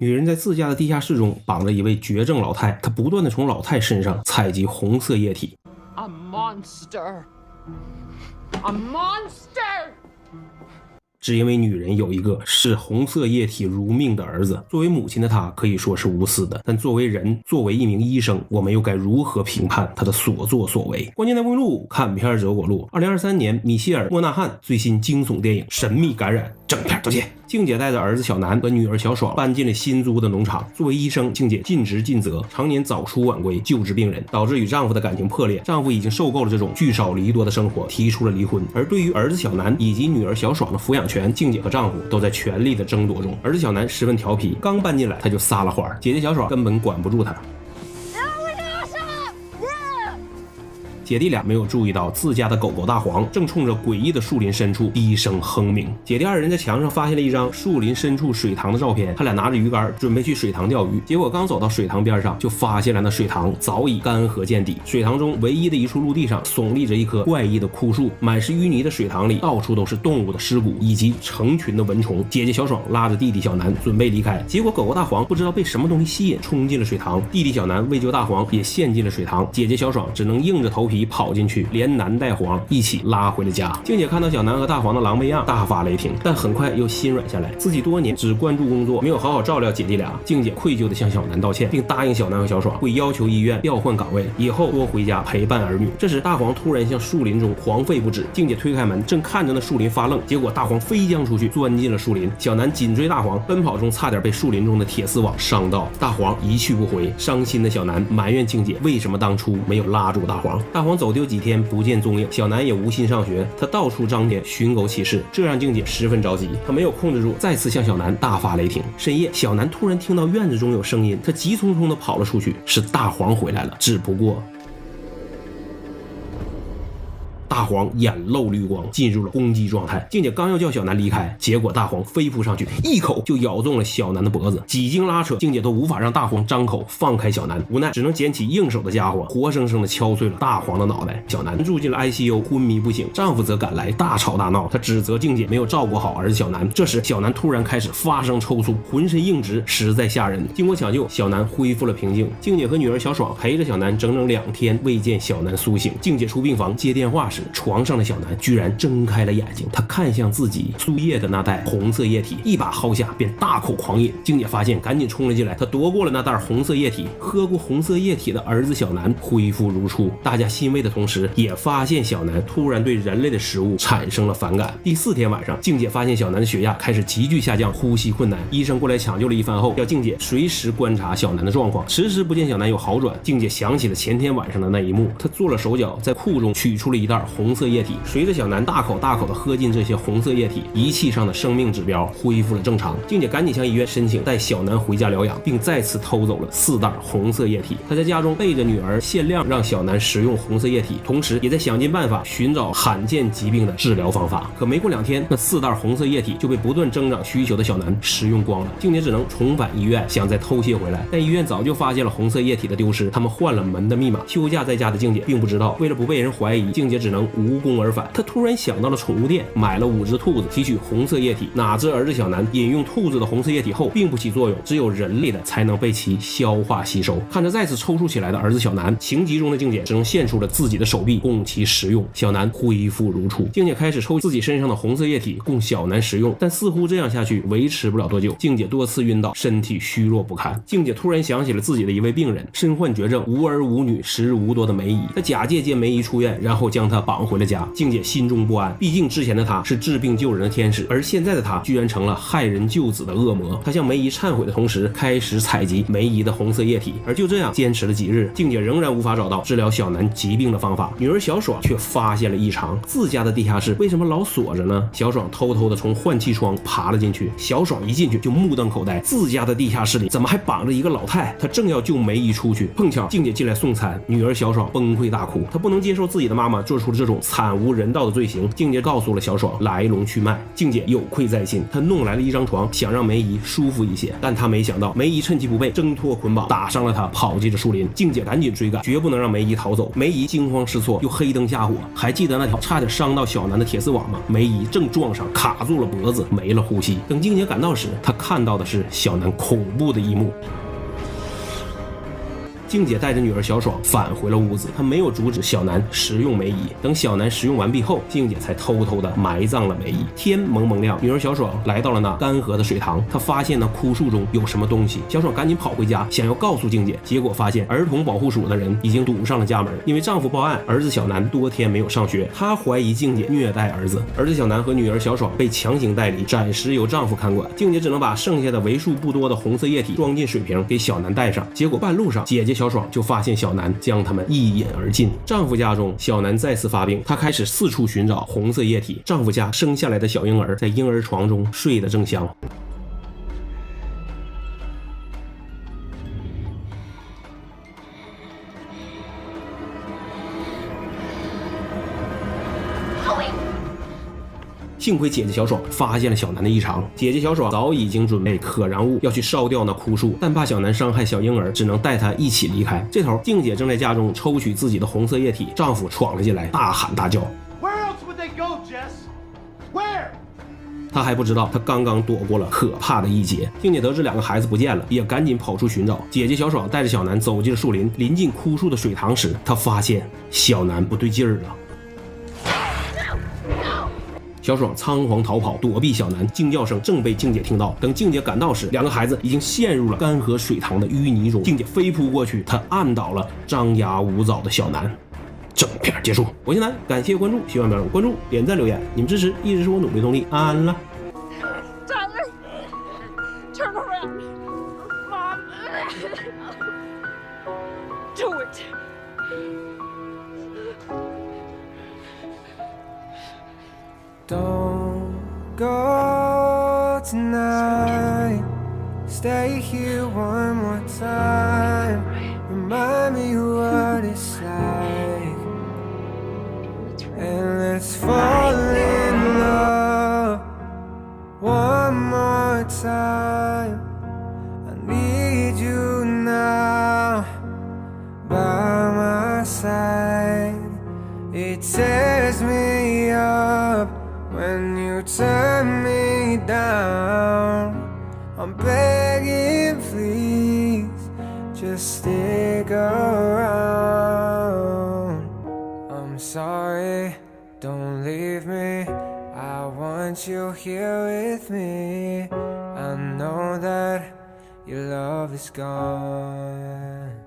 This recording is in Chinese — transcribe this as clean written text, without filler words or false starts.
女人在自家的地下室中绑着一位绝症老太，她不断地从老太身上采集红色液体。A monster! A monster! 只因为女人有一个视红色液体如命的儿子，作为母亲的她可以说是无私的，但作为人，作为一名医生，我们又该如何评判她的所作所为？关键在目录，看片择果录。2023年，米歇尔·莫纳汉最新惊悚电影《神秘感染》正片都见。静姐带着儿子小南和女儿小爽搬进了新租的农场。作为医生，静姐尽职尽责，常年早出晚归救治病人，导致与丈夫的感情破裂。丈夫已经受够了这种聚少离多的生活，提出了离婚。而对于儿子小南以及女儿小爽的抚养权，静姐和丈夫都在全力的争夺中。儿子小南十分调皮，刚搬进来他就撒了欢，姐姐小爽根本管不住他。姐弟俩没有注意到自家的狗狗大黄正冲着诡异的树林深处低声哼鸣。姐弟二人在墙上发现了一张树林深处水塘的照片，他俩拿着鱼竿准备去水塘钓鱼，结果刚走到水塘边上，就发现了那水塘早已干涸见底。水塘中唯一的一处陆地上耸立着一棵怪异的枯树，满是淤泥的水塘里到处都是动物的尸骨以及成群的蚊虫。姐姐小爽拉着弟弟小南准备离开，结果狗狗大黄不知道被什么东西吸引，冲进了水塘。弟弟小南为救大黄也陷进了水塘，姐姐小爽只能硬着头皮跑进去，连男带黄一起拉回了家。静姐看到小南和大黄的狼狈样，大发雷霆，但很快又心软下来。自己多年只关注工作，没有好好照料姐弟俩。静姐愧疚地向小南道歉，并答应小南和小爽会要求医院调换岗位，以后多回家陪伴儿女。这时大黄突然向树林中狂吠不止，静姐推开门，正看着那树林发愣，结果大黄飞将出去，钻进了树林。小南紧追大黄，奔跑中差点被树林中的铁丝网伤到。大黄一去不回，伤心的小南埋怨静姐为什么当初没有拉住大黄。大黄走丢几天不见踪影，小南也无心上学，他到处张贴寻狗启事，这让静姐十分着急，她没有控制住，再次向小南大发雷霆。深夜，小南突然听到院子中有声音，他急匆匆地跑了出去，是大黄回来了，只不过大黄眼露绿光，进入了攻击状态。静姐刚要叫小南离开，结果大黄飞扑上去，一口就咬中了小南的脖子。几经拉扯，静姐都无法让大黄张口放开小南，无奈只能捡起硬手的家伙，活生生的敲碎了大黄的脑袋。小南住进了 ICU， 昏迷不醒。丈夫则赶来大吵大闹，他指责静姐没有照顾好儿子小南。这时小南突然开始发生抽搐，浑身硬直，实在吓人。经过抢救，小南恢复了平静。静姐和女儿小爽陪着小南整整2天，未见小南苏醒。静姐出病房接电话时，床上的小南居然睁开了眼睛，他看向自己输液的那袋红色液体，一把薅下便大口狂饮。静姐发现，赶紧冲了进来，她夺过了那袋红色液体。喝过红色液体的儿子小南恢复如初。大家欣慰的同时，也发现小南突然对人类的食物产生了反感。第4天晚上，静姐发现小南的血压开始急剧下降，呼吸困难。医生过来抢救了一番后，要静姐随时观察小南的状况。迟迟不见小南有好转，静姐想起了前天晚上的那一幕，她做了手脚，在裤中取出了一袋红色液体。随着小南大口大口的喝进这些红色液体，仪器上的生命指标恢复了正常。静姐赶紧向医院申请带小南回家疗养，并再次偷走了4袋红色液体。她在家中背着女儿限量让小南食用红色液体，同时也在想尽办法寻找罕见疾病的治疗方法。可没过2天，那4袋红色液体就被不断增长需求的小南食用光了。静姐只能重返医院，想再偷些回来，但医院早就发现了红色液体的丢失，他们换了门的密码。休假在家的静姐并不知道，为了不被人怀疑，静姐只能无功而返。她突然想到了宠物店，买了5只兔子，提取红色液体。哪知儿子小南饮用兔子的红色液体后并不起作用，只有人类的才能被其消化吸收。看着再次抽搐起来的儿子小南，情急中的静姐只能献出了自己的手臂供其食用。小南恢复如初，静姐开始抽自己身上的红色液体供小南食用，但似乎这样下去维持不了多久。静姐多次晕倒，身体虚弱不堪。静姐突然想起了自己的一位病人，身患绝症，无儿无女，时日无多的梅姨。她假借接梅姨出院，然后将她绑回了家。静姐心中不安，毕竟之前的她是治病救人的天使，而现在的她居然成了害人救子的恶魔。她向梅姨忏悔的同时，开始采集梅姨的红色液体。而就这样坚持了几日，静姐仍然无法找到治疗小南疾病的方法。女儿小爽却发现了异常，自家的地下室为什么老锁着呢？小爽偷偷的从换气窗爬了进去。小爽一进去就目瞪口呆，自家的地下室里怎么还绑着一个老太？她正要救梅姨出去，碰巧静姐进来送餐，女儿小爽崩溃大哭。她不能接受自己的妈妈做出了这这种惨无人道的罪行，静姐告诉了小爽来龙去脉。静姐有愧在心，她弄来了一张床，想让梅姨舒服一些，但她没想到梅姨趁其不备，挣脱捆绑，打伤了她，跑进了树林。静姐赶紧追赶，绝不能让梅姨逃走。梅姨惊慌失措，又黑灯瞎火，还记得那条差点伤到小南的铁丝网吗？梅姨正撞上，卡住了脖子，没了呼吸。等静姐赶到时，她看到的是小南恐怖的一幕。静姐带着女儿小爽返回了屋子，她没有阻止小南食用梅姨。等小南食用完毕后，静姐才偷偷的埋葬了梅姨。天蒙蒙亮，女儿小爽来到了那干涸的水塘，她发现那枯树中有什么东西。小爽赶紧跑回家，想要告诉静姐，结果发现儿童保护署的人已经堵上了家门。因为丈夫报案，儿子小南多天没有上学，她怀疑静姐虐待儿子。儿子小南和女儿小爽被强行带离，暂时由丈夫看管。静姐只能把剩下的为数不多的红色液体装进水瓶给小南带上。结果半路上，姐姐小爽就发现小南将他们一饮而尽。丈夫家中，小南再次发病，她开始四处寻找红色液体。丈夫家生下来的小婴儿在婴儿床中睡得正香。幸亏姐姐小爽发现了小南的异常，姐姐小爽早已经准备可燃物要去烧掉那枯树，但怕小南伤害小婴儿，只能带他一起离开。这头静姐正在家中抽取自己的红色液体，丈夫闯了进来，大喊大叫。Where else would they go, Jess? Where? 她还不知道她刚刚躲过了可怕的一劫。静姐得知两个孩子不见了，也赶紧跑出寻找。姐姐小爽带着小南走进了树林，临近枯树的水塘时，她发现小南不对劲儿了。小爽仓皇逃跑，躲避小南，惊叫声正被静姐听到。等静姐赶到时，两个孩子已经陷入了干涸水塘的淤泥中。静姐飞扑过去，她按倒了张牙舞爪的小南。整片结束。我是南，感谢关注，希望别忘了关注、点赞、留言，你们支持一直是我努力的动力。安了。Tyler, turn around. Mom. Do it. Don't go tonight. Stay here one more time. Remind me what it's like. And let's fall in love one more time. I need you now by my side. It tears me up when you turn me down. I'm begging, please, just stick around. I'm sorry, don't leave me. I want you here with me. I know that your love is gone.